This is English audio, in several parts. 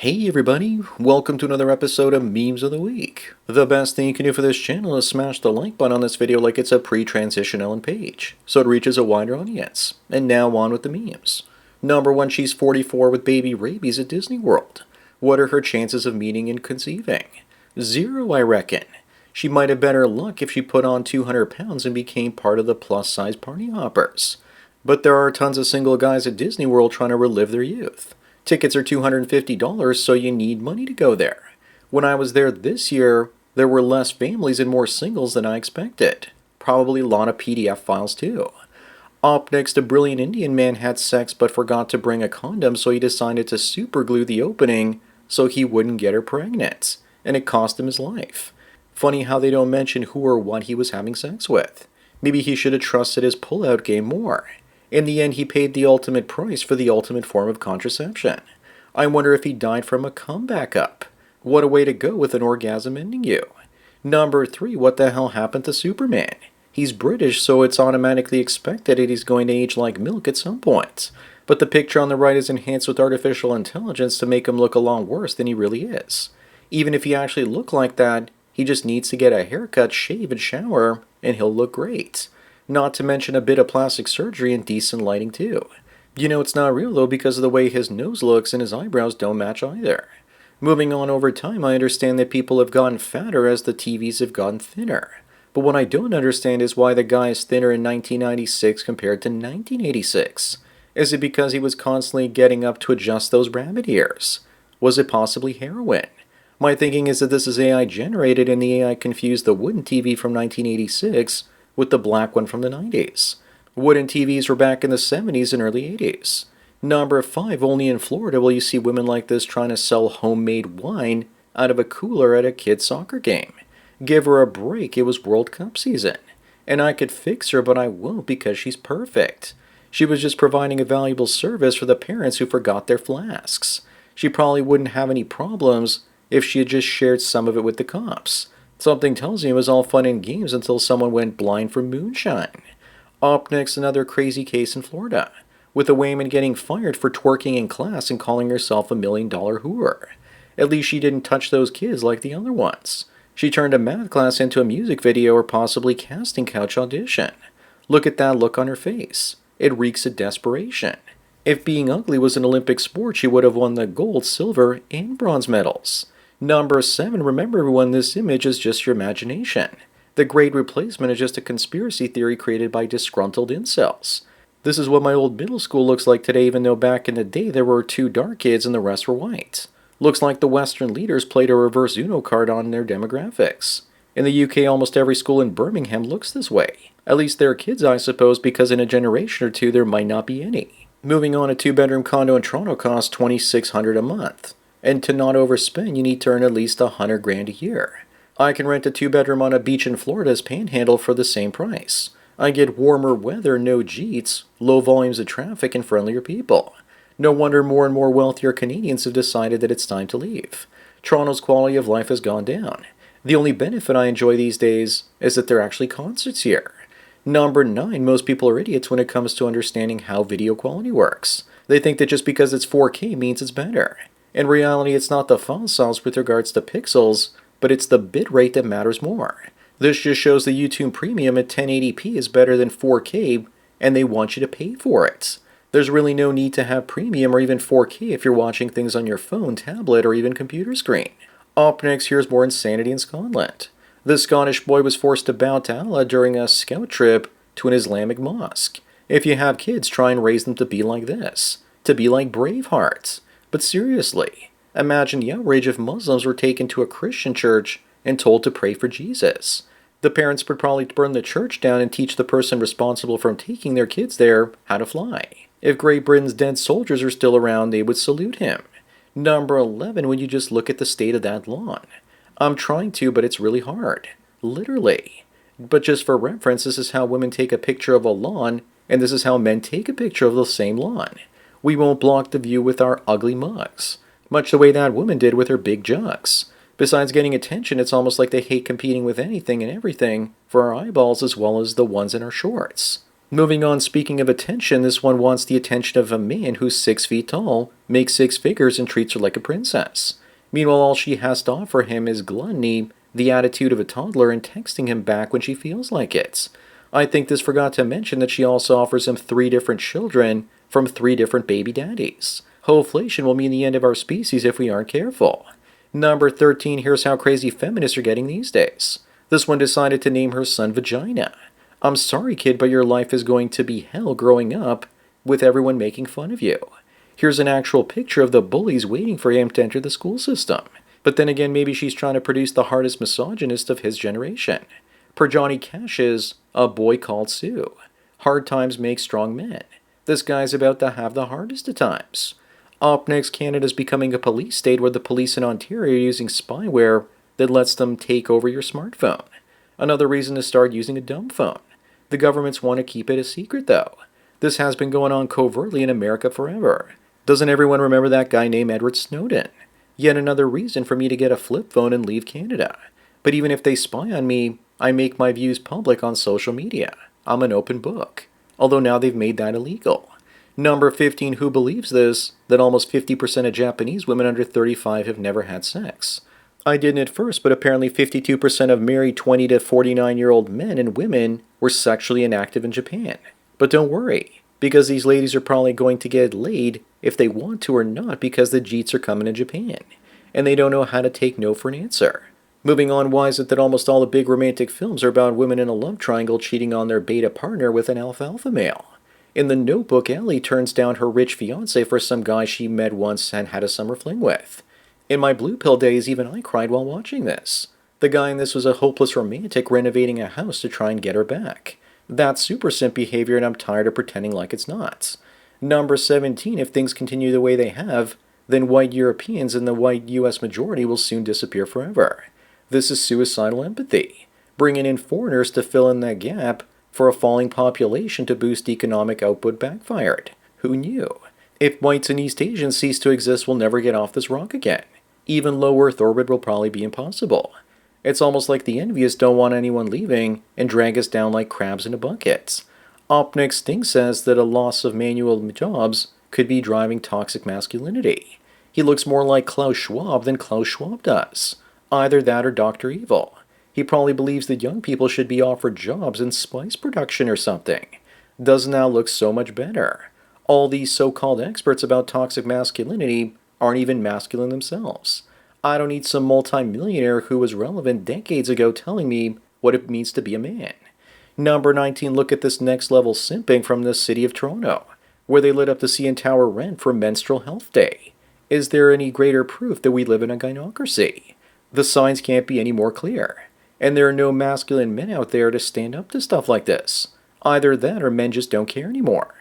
Hey everybody, welcome to another episode of Memes of the Week. The best thing you can do for this channel is smash the like button on this video like it's a pre-transition Ellen page, so it reaches a wider audience. And now on with the memes. Number 1, she's 44 with baby rabies at Disney World. What are her chances of meeting and conceiving? 0, I reckon. She might have better luck if she put on 200 pounds and became part of the plus-size party hoppers. But there are tons of single guys at Disney World trying to relive their youth. Tickets are $250, so you need money to go there. When I was there this year, there were less families and more singles than I expected. Probably a lot of PDF files too. Up next, a brilliant Indian man had sex but forgot to bring a condom, so he decided to superglue the opening so he wouldn't get her pregnant. And it cost him his life. Funny how they don't mention who or what he was having sex with. Maybe he should have trusted his pull-out game more. In the end, he paid the ultimate price for the ultimate form of contraception. I wonder if he died from a comeback up. What a way to go with an orgasm ending you. Number 3, what the hell happened to Superman? He's British, so it's automatically expected that he's going to age like milk at some point. But the picture on the right is enhanced with artificial intelligence to make him look a lot worse than he really is. Even if he actually looked like that, he just needs to get a haircut, shave, and shower, and he'll look great. Not to mention a bit of plastic surgery and decent lighting too. You know it's not real though because of the way his nose looks and his eyebrows don't match either. Moving on over time, I understand that people have gotten fatter as the TVs have gotten thinner. But what I don't understand is why the guy is thinner in 1996 compared to 1986. Is it because he was constantly getting up to adjust those rabbit ears? Was it possibly heroin? My thinking is that this is AI generated and the AI confused the wooden TV from 1986 with the black one from the 90s. Wooden TVs were back in the 70s and early 80s. Number 5, only in Florida will you see women like this trying to sell homemade wine out of a cooler at a kid's soccer game. Give her a break, it was World Cup season. And I could fix her, but I won't because she's perfect. She was just providing a valuable service for the parents who forgot their flasks. She probably wouldn't have any problems if she had just shared some of it with the cops. Something tells me it was all fun and games until someone went blind from moonshine. Up next, another crazy case in Florida, with a Wayman getting fired for twerking in class and calling herself a $1 million whore. At least she didn't touch those kids like the other ones. She turned a math class into a music video or possibly casting couch audition. Look at that look on her face. It reeks of desperation. If being ugly was an Olympic sport, she would have won the gold, silver, and bronze medals. Number 7, remember everyone, this image is just your imagination. The Great Replacement is just a conspiracy theory created by disgruntled incels. This is what my old middle school looks like today, even though back in the day there were 2 dark kids and the rest were white. Looks like the Western leaders played a reverse Uno card on their demographics. In the UK, almost every school in Birmingham looks this way. At least there are kids, I suppose, because in a generation or two there might not be any. Moving on, a 2-bedroom condo in Toronto costs $2,600 a month. And to not overspend, you need to earn at least $100,000 a year. I can rent a 2-bedroom on a beach in Florida's Panhandle for the same price. I get warmer weather, no jeets, low volumes of traffic, and friendlier people. No wonder more and more wealthier Canadians have decided that it's time to leave. Toronto's quality of life has gone down. The only benefit I enjoy these days is that there are actually concerts here. Number 9, most people are idiots when it comes to understanding how video quality works. They think that just because it's 4K means it's better. In reality, it's not the file size with regards to pixels, but it's the bitrate that matters more. This just shows the YouTube Premium at 1080p is better than 4K, and they want you to pay for it. There's really no need to have Premium or even 4K if you're watching things on your phone, tablet, or even computer screen. Up next, here's more insanity in Scotland. This Scottish boy was forced to bow to Allah during a scout trip to an Islamic mosque. If you have kids, try and raise them to be like this, to be like Braveheart. But seriously, imagine the outrage if Muslims were taken to a Christian church and told to pray for Jesus. The parents would probably burn the church down and teach the person responsible for taking their kids there how to fly. If Great Britain's dead soldiers are still around, they would salute him. Number 11, when you just look at the state of that lawn. I'm trying to, but it's really hard. Literally. But just for reference, this is how women take a picture of a lawn, and this is how men take a picture of the same lawn. We won't block the view with our ugly mugs, much the way that woman did with her big jugs. Besides getting attention, it's almost like they hate competing with anything and everything for our eyeballs as well as the ones in our shorts. Moving on, speaking of attention, this one wants the attention of a man who's 6 feet tall, makes six figures, and treats her like a princess. Meanwhile, all she has to offer him is gluttony, the attitude of a toddler, and texting him back when she feels like it. I think this forgot to mention that she also offers him 3 different children from 3 different baby daddies. Hoflation will mean the end of our species if we aren't careful. Number 13, here's how crazy feminists are getting these days. This one decided to name her son Vagina. I'm sorry, kid, but your life is going to be hell growing up with everyone making fun of you. Here's an actual picture of the bullies waiting for him to enter the school system. But then again, maybe she's trying to produce the hardest misogynist of his generation. Per Johnny Cash's A Boy Called Sue. Hard times make strong men. This guy's about to have the hardest of times. Up next, Canada's becoming a police state where the police in Ontario are using spyware that lets them take over your smartphone. Another reason to start using a dumb phone. The governments want to keep it a secret, though. This has been going on covertly in America forever. Doesn't everyone remember that guy named Edward Snowden? Yet another reason for me to get a flip phone and leave Canada. But even if they spy on me, I make my views public on social media. I'm an open book. Although now they've made that illegal. Number 15, who believes this? That almost 50% of Japanese women under 35 have never had sex. I didn't at first, but apparently 52% of married 20 to 49-year-old men and women were sexually inactive in Japan. But don't worry, because these ladies are probably going to get laid if they want to or not because the Jeets are coming to Japan. And they don't know how to take no for an answer. Moving on, why is it that almost all the big romantic films are about women in a love triangle cheating on their beta partner with an alfalfa male? In The Notebook, Ellie turns down her rich fiancé for some guy she met once and had a summer fling with. In my blue pill days, even I cried while watching this. The guy in this was a hopeless romantic renovating a house to try and get her back. That's super simp behavior, and I'm tired of pretending like it's not. Number 17, if things continue the way they have, then white Europeans and the white US majority will soon disappear forever. This is suicidal empathy. Bringing in foreigners to fill in that gap for a falling population to boost economic output backfired. Who knew? If whites and East Asians cease to exist, we'll never get off this rock again. Even low Earth orbit will probably be impossible. It's almost like the envious don't want anyone leaving and drag us down like crabs in a bucket. Up next, Sting says that a loss of manual jobs could be driving toxic masculinity. He looks more like Klaus Schwab than Klaus Schwab does. Either that or Dr. Evil. He probably believes that young people should be offered jobs in spice production or something. Doesn't that look so much better? All these so-called experts about toxic masculinity aren't even masculine themselves. I don't need some multi-millionaire who was relevant decades ago telling me what it means to be a man. Number 19, look at this next level simping from the city of Toronto, where they lit up the CN Tower rent for Menstrual Health Day. Is there any greater proof that we live in a gynocracy? The signs can't be any more clear. And there are no masculine men out there to stand up to stuff like this. Either that or men just don't care anymore.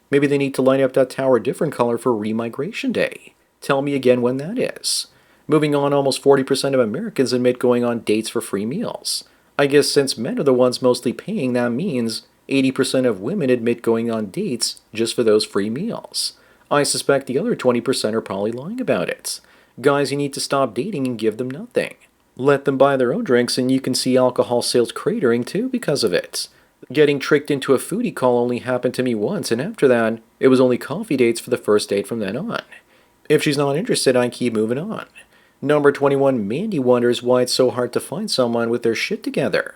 Maybe they need to line up that tower a different color for Remigration Day. Tell me again when that is. Moving on, almost 40% of Americans admit going on dates for free meals. I guess since men are the ones mostly paying, that means 80% of women admit going on dates just for those free meals. I suspect the other 20% are probably lying about it. Guys, you need to stop dating and give them nothing. Let them buy their own drinks and you can see alcohol sales cratering too because of it. Getting tricked into a foodie call only happened to me once, and after that, it was only coffee dates for the first date from then on. If she's not interested, I keep moving on. Number 21, Mandy wonders why it's so hard to find someone with their shit together.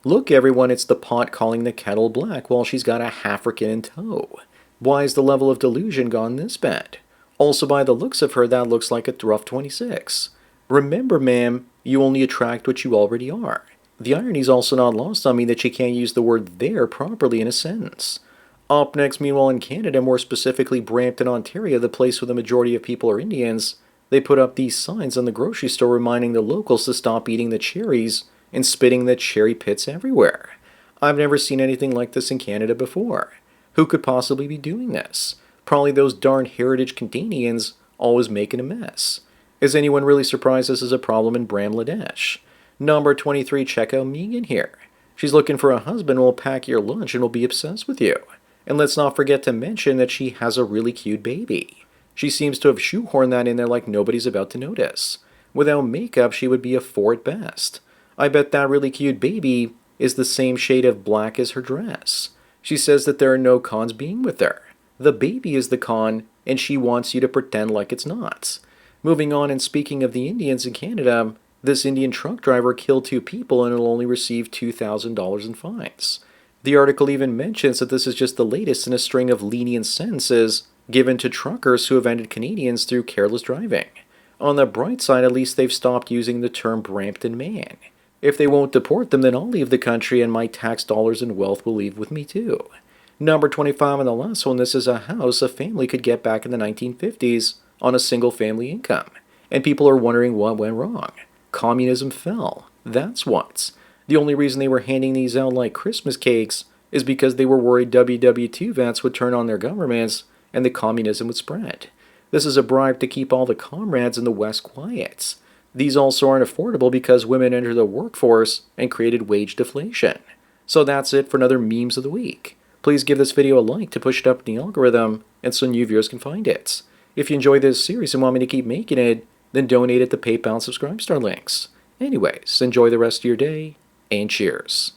Look everyone, it's the pot calling the kettle black while she's got a African in tow. Why is the level of delusion gone this bad? Also by the looks of her, that looks like a rough 26. Remember, ma'am, you only attract what you already are. The irony is also not lost on me that she can't use the word there properly in a sentence. Up next, meanwhile in Canada, more specifically Brampton, Ontario, the place where the majority of people are Indians, they put up these signs on the grocery store reminding the locals to stop eating the cherries and spitting the cherry pits everywhere. I've never seen anything like this in Canada before. Who could possibly be doing this? Probably those darn heritage Canadians always making a mess. Is anyone really surprised this is a problem in Bangladesh? Number 23, check out Megan here. She's looking for a husband who will pack your lunch and will be obsessed with you. And let's not forget to mention that she has a really cute baby. She seems to have shoehorned that in there like nobody's about to notice. Without makeup, she would be a 4 at best. I bet that really cute baby is the same shade of black as her dress. She says that there are no cons being with her. The baby is the con, and she wants you to pretend like it's not. Moving on, and speaking of the Indians in Canada, this Indian truck driver killed 2 people and will only receive $2,000 in fines. The article even mentions that this is just the latest in a string of lenient sentences given to truckers who have ended Canadians through careless driving. On the bright side, at least they've stopped using the term Brampton man. If they won't deport them, then I'll leave the country and my tax dollars and wealth will leave with me too. Number 25 on the last one, this is a house a family could get back in the 1950s on a single family income. And people are wondering what went wrong. Communism fell. That's what. The only reason they were handing these out like Christmas cakes is because they were worried WW2 vets would turn on their governments and the communism would spread. This is a bribe to keep all the comrades in the West quiet. These also aren't affordable because women entered the workforce and created wage deflation. So that's it for another Memes of the Week. Please give this video a like to push it up in the algorithm and so new viewers can find it. If you enjoy this series and want me to keep making it, then donate at the PayPal and Subscribe Star links. Anyways, enjoy the rest of your day, and cheers.